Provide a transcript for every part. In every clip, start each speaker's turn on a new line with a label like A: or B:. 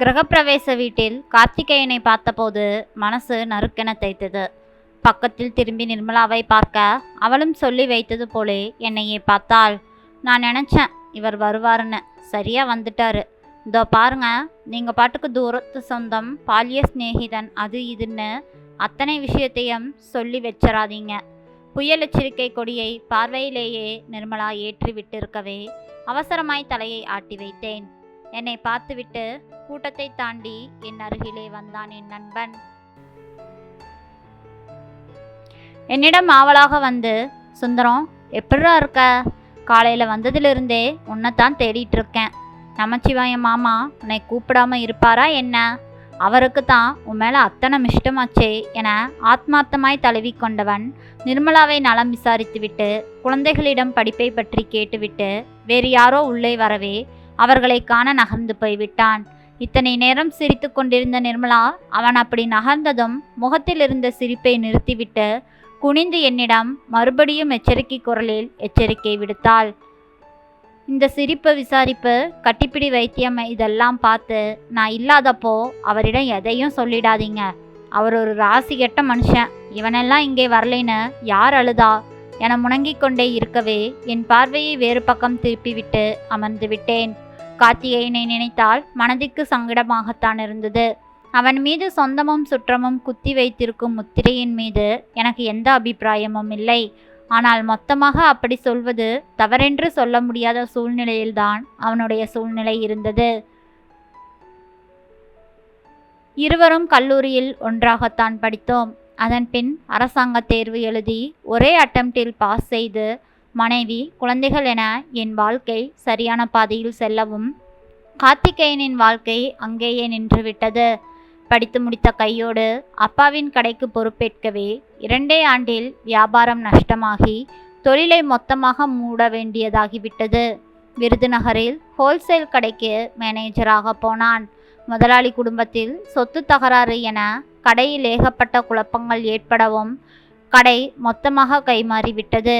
A: கிரகப்பிரவேச வீட்டில் கார்த்திகேயனை பார்த்தபோது மனசு நறுக்கென தைத்தது. பக்கத்தில் திரும்பி நிர்மலாவை பார்க்க அவளும் சொல்லி வைத்தது போலே என்னையே பார்த்தாள். நான் நினச்சேன் இவர் வருவாருன்னு. சரியா வந்துட்டாரு. இதோ பாருங்க, நீங்கள் பாட்டுக்கு தூரத்து சொந்தம், பால்ய சிநேகிதன், அது இதுன்னு அத்தனை விஷயத்தையும் சொல்லி வச்சிடாதீங்க. புயல் எச்சரிக்கை கொடியை பார்வையிலேயே நிர்மலா ஏற்றி விட்டிருக்கவே அவசரமாய் தலையை ஆட்டி வைத்தேன். என்னை பார்த்துவிட்டு கூட்டத்தை தாண்டி என் அருகிலே வந்தான் என் நண்பன். என்னிடம் ஆவலாக வந்து, சுந்தரம் எப்படிரா இருக்க? காலையில் வந்ததிலிருந்தே உன்னைத்தான் தேடிட்டு இருக்கேன். நமச்சிவாயம் மாமா உன்னை கூப்பிடாம இருப்பாரா என்ன? அவருக்கு தான் உன் மேலே அத்தனை இஷ்டமாச்சே என ஆத்மார்த்தமாய் தழுவி கொண்டவன் நிர்மலாவை நலம் விசாரித்துவிட்டு குழந்தைகளிடம் படிப்பை பற்றி கேட்டுவிட்டு வேறு யாரோ உள்ளே வரவே அவர்களை காண நகர்ந்து போய்விட்டான். இத்தனை நேரம் சிரித்து கொண்டிருந்த நிர்மலா அவன் அப்படி நகர்ந்ததும் முகத்தில் இருந்த சிரிப்பை நிறுத்திவிட்டு குனிந்து என்னிடம் மறுபடியும் எச்சரிக்கை குரலில் எச்சரிக்கை விடுத்தாள். இந்த சிரிப்பு, விசாரிப்பு, கட்டிப்பிடி, வைத்தியம் இதெல்லாம் பார்த்து நான் இல்லாதப்போ அவரிடம் எதையும் சொல்லிடாதீங்க. அவர் ஒரு ராசி கெட்ட மனுஷன். இவனெல்லாம் இங்கே வரலைன்னு யார் அழுதா என முணங்கிக் கொண்டே இருக்கவே என் பார்வையை வேறு பக்கம் திருப்பிவிட்டு அமர்ந்து விட்டேன். கார்த்திகேயனை நினைத்தால் மனதிற்கு சங்கடமாகத்தான் இருந்தது. அவன் மீது சொந்தமும் சுற்றமும் குத்தி வைத்திருக்கும் முத்திரையின் மீது எனக்கு எந்த அபிப்பிராயமும் இல்லை. ஆனால் மொத்தமாக அப்படி சொல்வது தவறென்று சொல்ல முடியாத சூழ்நிலையில்தான் அவனுடைய சூழ்நிலை இருந்தது. இருவரும் கல்லூரியில் ஒன்றாகத்தான் படித்தோம். அதன் பின் அரசாங்க தேர்வு எழுதி ஒரே அட்டம்ப்டில் பாஸ் செய்து மனைவி, குழந்தைகள் என என் வாழ்க்கை சரியான பாதையில் செல்லவும் கார்த்திகேயனின் வாழ்க்கை அங்கேயே நின்றுவிட்டது. படித்து முடித்த கையோடு அப்பாவின் கடைக்கு பொறுப்பேற்கவே 2 ஆண்டில் வியாபாரம் நஷ்டமாகி தொழிலை மொத்தமாக மூட வேண்டியதாகிவிட்டது. விருதுநகரில் ஹோல்சேல் கடைக்கு மேனேஜராக போனான். முதலாளி குடும்பத்தில் சொத்து தகராறு என கடையில் ஏகப்பட்ட குழப்பங்கள் ஏற்படவும் கடை மொத்தமாக கைமாறிவிட்டது.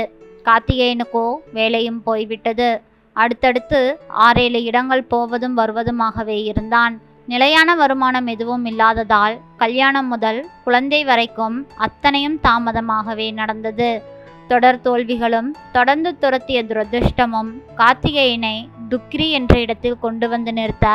A: கார்த்திகேயனுக்கோ வேலையும் போய்விட்டது. அடுத்தடுத்து 6-7 இடங்கள் போவதும் வருவதுமாகவே இருந்தான். நிலையான வருமானம் எதுவும் இல்லாததால் கல்யாணம் முதல் குழந்தை வரைக்கும் அத்தனையும் தாமதமாகவே நடந்தது. தொடர் தோல்விகளும் தொடர்ந்து துரத்திய துரதிருஷ்டமும் கார்த்திகேயனை துக்ரி என்ற இடத்தில் கொண்டு வந்து நிறுத்த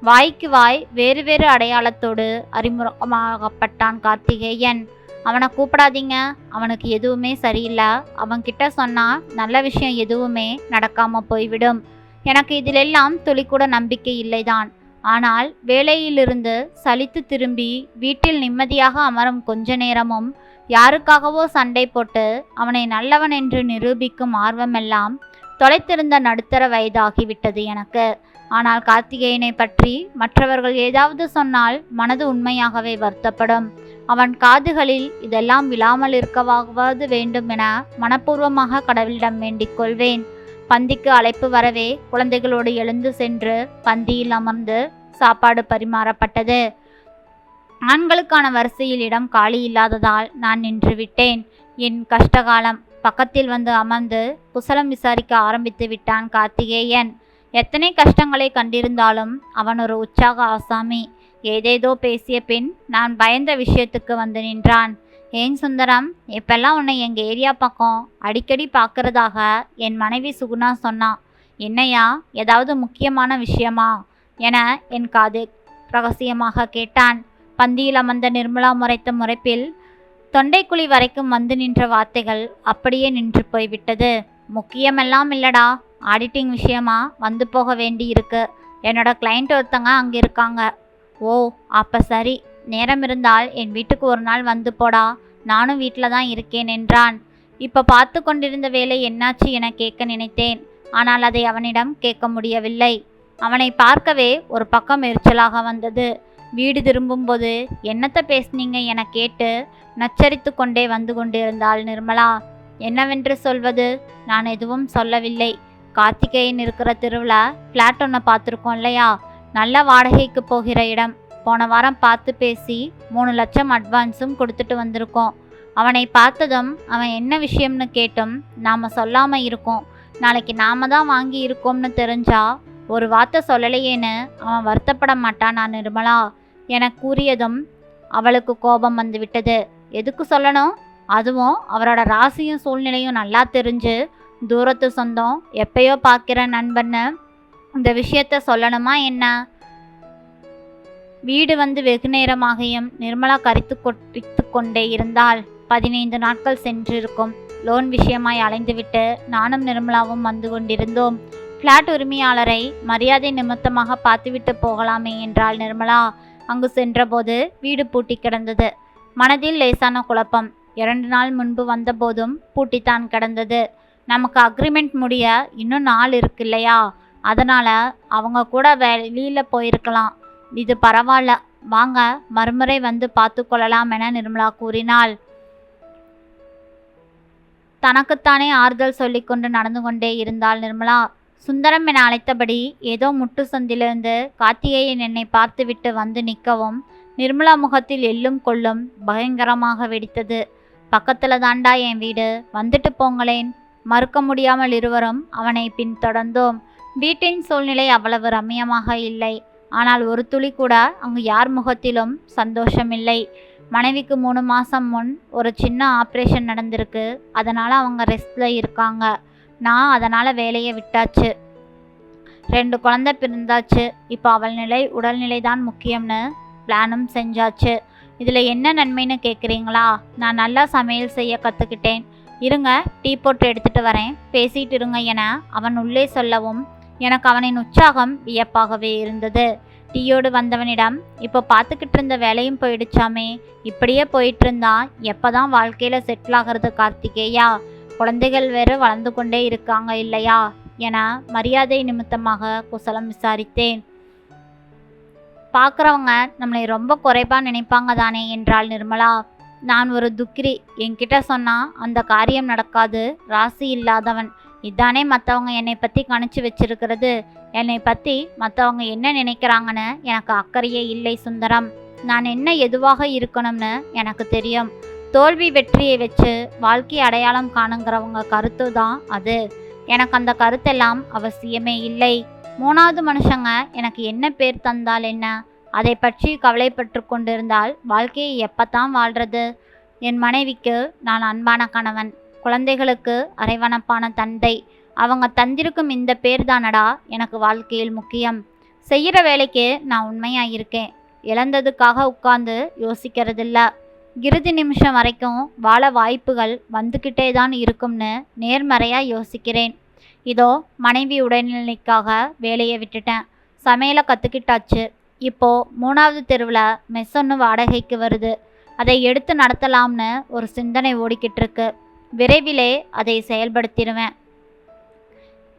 A: வாய்க்கு வாய் வேறு வேறு அடையாளத்தோடு அறிமுகமாகப்பட்டான் கார்த்திகேயன். அவனை கூப்பிடாதீங்க, அவனுக்கு எதுவுமே சரியில்லை, அவன்கிட்ட சொன்னால் நல்ல விஷயம் எதுவுமே நடக்காமல் போய்விடும். எனக்கு இதிலெல்லாம் துளிக்கூட நம்பிக்கை இல்லைதான். ஆனால் வேலையிலிருந்து சலித்து திரும்பி வீட்டில் நிம்மதியாக அமரும் கொஞ்ச நேரமும் யாருக்காகவோ சண்டை போட்டு அவனை நல்லவன் என்று நிரூபிக்கும் ஆர்வமெல்லாம் தொலைத்திருந்த நடுத்தர வயதாகிவிட்டது எனக்கு. ஆனால் கார்த்திகேயனை பற்றி மற்றவர்கள் ஏதாவது சொன்னால் மனது உண்மையாகவே வருத்தப்படும். அவன் காதுகளில் இதெல்லாம் விழாமல் இருக்கவாவது வேண்டும் என மனப்பூர்வமாக கடவுளிடம் வேண்டிக் கொள்வேன். பந்திக்கு அழைப்பு வரவே குழந்தைகளோடு எழுந்து சென்று பந்தியில் அமர்ந்து சாப்பாடு பரிமாறப்பட்டது. ஆண்களுக்கான வரிசையில் இடம் காலி இல்லாததால் நான் நின்றுவிட்டேன். என் கஷ்டகாலம். பக்கத்தில் வந்து அமர்ந்து குசலம் விசாரிக்க ஆரம்பித்து விட்டான் கார்த்திகேயன். எத்தனை கஷ்டங்களை கண்டிருந்தாலும் அவன் ஒரு உற்சாக ஆசாமி. ஏதேதோ பேசிய பின் நான் பயந்த விஷயத்துக்கு வந்து நின்றான். ஏன் சுந்தரம், இப்பெல்லாம் உன்னை எங்கள் ஏரியா பக்கம் அடிக்கடி பார்க்கறதாக என் மனைவி சுகுணா சொன்னான். என்னையா, ஏதாவது முக்கியமான விஷயமா என என் காது ரகசியமாக கேட்டான். பந்தியில் அமர்ந்த நிர்மலா முறைத்த முறைப்பில் தொண்டைக்குழி வரைக்கும் வந்து நின்ற வார்த்தைகள் அப்படியே நின்று போய்விட்டது. முக்கியமெல்லாம் இல்லடா, ஆடிட்டிங் விஷயமா வந்து போக வேண்டி இருக்கு. என்னோட கிளைண்ட் ஒருத்தங்க அங்கே இருக்காங்க. ஓ, அப்போ சரி, நேரம் இருந்தால் என் வீட்டுக்கு ஒரு நாள் வந்து போடா, நானும் வீட்டில் தான் இருக்கேன் என்றான். இப்போ பார்த்து கொண்டிருந்த வேலை என்னாச்சு என கேட்க நினைத்தேன். ஆனால் அதை அவனிடம் கேட்க முடியவில்லை. அவனை பார்க்கவே ஒரு பக்கம் எரிச்சலாக வந்தது. வீடு திரும்பும்போது என்னத்தை பேசுனீங்க என கேட்டு நச்சரித்து கொண்டே வந்து கொண்டிருந்தாள் நிர்மலா. என்னவென்று சொல்வது? நான் எதுவும் சொல்லவில்லை. கார்த்திகேயன் இருக்கிற தெருவில் ஃப்ளாட் ஒன்று பார்த்துருக்கோம் இல்லையா, நல்ல வாடகைக்கு போகிற இடம். போன வாரம் பார்த்து பேசி 3 லட்சம் அட்வான்ஸும் கொடுத்துட்டு வந்திருக்கோம். அவனை பார்த்ததும் அவன் என்ன விஷயம்னு கேட்டும் நாம் சொல்லாமல் இருக்கோம். நாளைக்கு நாம தான் வாங்கி இருக்கோம்னு தெரிஞ்சா ஒரு வார்த்தை சொல்லலையேன்னு அவன் வருத்தப்பட மாட்டானா நிர்மலா என கூறியதும் அவளுக்கு கோபம் வந்து விட்டது. எதுக்கு சொல்லணும்? அதுவும் அவரோட ராசியும் சூழ்நிலையும் நல்லா தெரிஞ்சு தூரத்து சொந்தம் எப்பயோ பார்க்கிற நண்பன்னு இந்த விஷயத்த சொல்லணுமா என்ன? வீடு வந்து வெகு நேரமாகியும் நிர்மலா கரித்து கொண்டே இருந்தாள். 15 நாட்கள் சென்றிருக்கும். லோன் விஷயமாய் அலைந்துவிட்டு நானும் நிர்மலாவும் வந்து கொண்டிருந்தோம். ஃப்ளாட் உரிமையாளரை மரியாதை நிமித்தமாக பார்த்துவிட்டு போகலாமே என்றாள் நிர்மலா. அங்கு சென்றபோது வீடு பூட்டி கிடந்தது. மனதில் லேசான குழப்பம். 2 நாள் முன்பு வந்தபோதும் பூட்டித்தான் கிடந்தது. நமக்கு அக்ரிமெண்ட் முடிய இன்னும் நாள் இருக்கு இல்லையா? அதனால் அவங்க கூட வெளியில் போயிருக்கலாம். இது பரவாயில்ல, வாங்க மறுமுறை வந்து பார்த்து கொள்ளலாம் என நிர்மலா கூறினாள். தனக்குத்தானே ஆறுதல் சொல்லிக்கொண்டு நடந்து கொண்டே இருந்தாள் நிர்மலா. சுந்தரம் என அழைத்தபடி ஏதோ முட்டு சந்திலிருந்து கார்த்திகேயன் என்னை பார்த்துவிட்டு வந்து நிற்கவும் நிர்மலா முகத்தில் எள்ளும் கொள்ளும் பயங்கரமாக வெடித்தது. பக்கத்துல தாண்டா என் வீடு, வந்துட்டு போங்களேன். மறுக்க முடியாமல் இருவரும் அவனை பின்தொடர்ந்தோம். வீட்டின் சூழ்நிலை அவ்வளவு ரம்மியமாக இல்லை. ஆனால் ஒரு துளி கூட அங்கு யார் முகத்திலும் சந்தோஷமில்லை. மனைவிக்கு 3 மாதம் முன் ஒரு சின்ன ஆப்ரேஷன் நடந்திருக்கு. அதனால் அவங்க ரெஸ்ட்டில் இருக்காங்க. நான் அதனால் வேலையை விட்டாச்சு. 2 குழந்தை பிறந்தாச்சு. இப்போ அவள் உடல்நிலை தான் முக்கியம்னு பிளானும் செஞ்சாச்சு. இதில் என்ன நன்மைன்னு கேட்குறீங்களா? நான் நல்லா சமையல் செய்ய கற்றுக்கிட்டேன். இருங்க, டீ போட்டு எடுத்துகிட்டு வரேன், பேசிகிட்டு இருங்க என அவன் உள்ளே சொல்லவும் எனக்கு அவனின் உற்சாகம் வியப்பாகவே இருந்தது. டீயோடு வந்தவனிடம், இப்போ பார்த்துக்கிட்டு இருந்த வேலையும் போயிடுச்சாமே, இப்படியே போயிட்டு இருந்தா எப்போ தான் வாழ்க்கையில் செட்டில் ஆகிறது கார்த்திகேயா? குழந்தைகள் வேறு வளர்ந்து கொண்டே இருக்காங்க இல்லையா என மரியாதை நிமித்தமாக குசலம் விசாரித்தேன். பார்க்குறவங்க நம்மளை ரொம்ப குறைவாக நினைப்பாங்க தானே என்றாள் நிர்மலா. நான் ஒரு துக்கிரி, என்கிட்ட சொன்னால் அந்த காரியம் நடக்காது, ராசி இல்லாதவன். இதானே மற்றவங்க என்னை பற்றி கணிச்சு வச்சிருக்கிறது. என்னை பற்றி மற்றவங்க என்ன நினைக்கிறாங்கன்னு எனக்கு அக்கறையே இல்லை சுந்தரம். நான் என்ன எதுவாக இருக்கணும்னு எனக்கு தெரியும். தோல்வி வெற்றியை வச்சு வாழ்க்கை அடையாளம் காணுங்கிறவங்க கருத்து தான் அது. எனக்கு அந்த கருத்தெல்லாம் அவசியமே இல்லை. 3வது மனுஷங்க எனக்கு என்ன பேர் தந்தால் என்ன? அதை பற்றி கவலைப்பட்டு கொண்டிருந்தால் வாழ்க்கையை எப்பத்தான் வாழ்கிறது? என் மனைவிக்கு நான் அன்பான கணவன், குழந்தைகளுக்கு அரைவனப்பான தந்தை. அவங்க தந்திருக்கும் இந்த பேர் தானடா எனக்கு வாழ்க்கையில் முக்கியம். செய்கிற வேலைக்கு நான் உண்மையாக இருக்கேன். இழந்ததுக்காக உட்கார்ந்து யோசிக்கிறதில்ல. இறுதி நிமிஷம் வரைக்கும் வாழ வாய்ப்புகள் வந்துக்கிட்டே தான் இருக்கும்னு நேர்மறையாக யோசிக்கிறேன். இதோ மனைவி உடல்நிலைக்காக வேலையை விட்டுட்டேன். சமையலை கற்றுக்கிட்டாச்சு. இப்போது 3வது தெருவில் மெஸ் ஒன்று வாடகைக்கு வருது. அதை எடுத்து நடத்தலாம்னு ஒரு சிந்தனை ஓடிக்கிட்டு இருக்கு. விரைவிலே அதை செயல்படுத்திடுவேன்.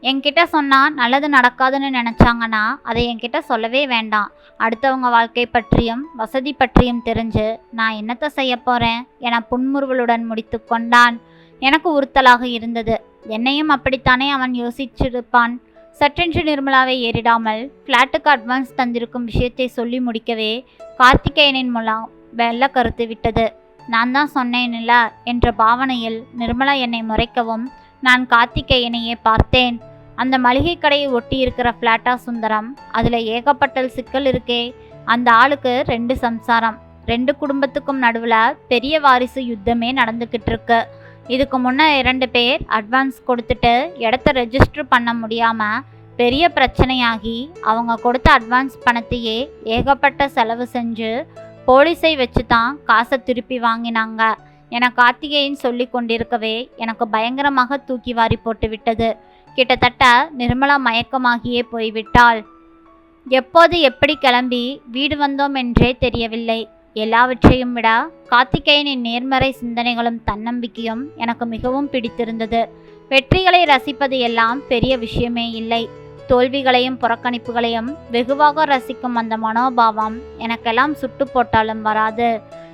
A: என்கிட்ட சொன்னால் நல்லது நடக்காதுன்னு நினச்சாங்கன்னா அதை என்கிட்ட சொல்லவே வேண்டாம். அடுத்தவங்க வாழ்க்கை பற்றியும் வசதி பற்றியும் தெரிஞ்சு நான் என்னத்தை செய்ய போகிறேன் என புன்முறுவலுடன் முடித்து கொண்டான். எனக்கு உறுத்தலாக இருந்தது. என்னையும் அப்படித்தானே அவன் யோசிச்சிருப்பான். சற்றென்று நிர்மலாவை ஏறிடாமல் ஃப்ளாட்டுக்கு அட்வான்ஸ் தந்திருக்கும் விஷயத்தை சொல்லி முடிக்கவே கார்த்திகேயனின் மூலம் வெள்ள கருத்து விட்டது. நான் தான் சொன்னேன்ல என்ற பாவனையில் நிர்மலா என்னை முறைக்கவும் நான் கார்த்திகேயனையே பார்த்தேன். அந்த மளிகை கடையை ஒட்டி இருக்கிற ஃப்ளாட்டா சுந்தரம்? அதில் ஏகப்பட்ட சிக்கல் இருக்கே. அந்த ஆளுக்கு 2 சம்சாரம், 2 குடும்பத்துக்கும் நடுவில் பெரிய வாரிசு யுத்தமே நடந்துக்கிட்டு இருக்கு. இதுக்கு முன்னே 2 பேர் அட்வான்ஸ் கொடுத்துட்டு இடத்த ரெஜிஸ்டர் பண்ண முடியாமல் பெரிய பிரச்சனையாகி அவங்க கொடுத்த அட்வான்ஸ் பணத்தையே ஏகப்பட்ட செலவு செஞ்சு போலீஸை வச்சு தான் காசை திருப்பி வாங்கினாங்க என கார்த்திகேயன் சொல்லி கொண்டிருக்கவே எனக்கு பயங்கரமாக தூக்கி வாரி போட்டு விட்டது. கிட்டத்தட்ட நிர்மலா மயக்கமாகியே போய்விட்டாள். எப்போது எப்படி கிளம்பி வீடு வந்தோம் என்றே தெரியவில்லை. எல்லாவற்றையும் விட கார்த்திகேயனின் நேர்மறை சிந்தனைகளும் தன்னம்பிக்கையும் எனக்கு மிகவும் பிடித்திருந்தது. வெற்றிகளை ரசிப்பது எல்லாம் பெரிய விஷயமே இல்லை. தோல்விகளையும் புறக்கணிப்புகளையும் வெகுவாக ரசிக்கும் அந்த மனோபாவம் எனக்கெல்லாம் சுட்டு போட்டாலும் வராது.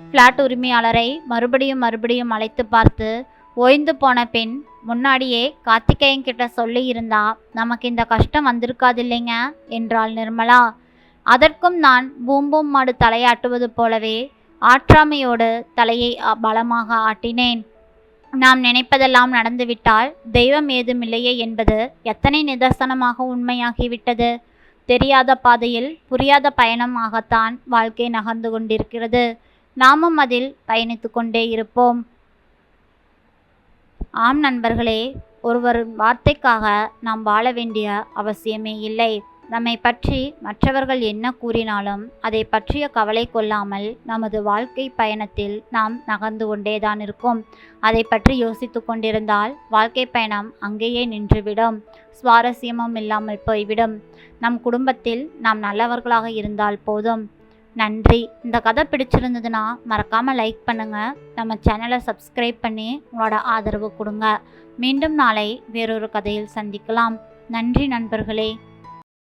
A: ஃப்ளாட் உரிமையாளரை மறுபடியும் அழைத்து பார்த்து ஓய்ந்து போன பின் முன்னாடியே கார்த்திகேயன் கிட்ட சொல்லி இருந்தா நமக்கு இந்த கஷ்டம் வந்திருக்காதில்லைங்க என்றாள் நிர்மலா. அதற்கும் நான் பூம்பூம் மாடு தலையாட்டுவது போலவே ஆற்றாமையோடு தலையை பலமாக ஆட்டினேன். நாம் நினைப்பதெல்லாம் நடந்துவிட்டால் தெய்வம் ஏதுமில்லையே என்பது எத்தனை நிதர்சனமாக உண்மையாகிவிட்டது. தெரியாத பாதையில் புரியாத பயணமாகத்தான் வாழ்க்கை நகர்ந்து கொண்டிருக்கிறது. நாமும் அதில் பயணித்து கொண்டே இருப்போம். ஆம் நண்பர்களே, ஒருவர் வார்த்தைக்காக நாம் வாழ வேண்டிய அவசியமே இல்லை. நம்மை பற்றி மற்றவர்கள் என்ன கூறினாலும் அதை பற்றிய கவலை கொள்ளாமல் நமது வாழ்க்கை பயணத்தில் நாம் நகர்ந்து கொண்டேதான் இருக்கும். அதை பற்றி யோசித்து கொண்டிருந்தால் வாழ்க்கை பயணம் அங்கேயே நின்றுவிடும், சுவாரஸ்யமும் இல்லாமல் போய்விடும். நம் குடும்பத்தில் நாம் நல்லவர்களாக இருந்தால் போதும். நன்றி. இந்த கதை பிடிச்சிருந்ததுன்னா மறக்காமல் லைக் பண்ணுங்கள். நம்ம சேனலை சப்ஸ்கிரைப் பண்ணி உங்களோட ஆதரவு கொடுங்க. மீண்டும் நாளை வேறொரு கதையில் சந்திக்கலாம். நன்றி நண்பர்களே.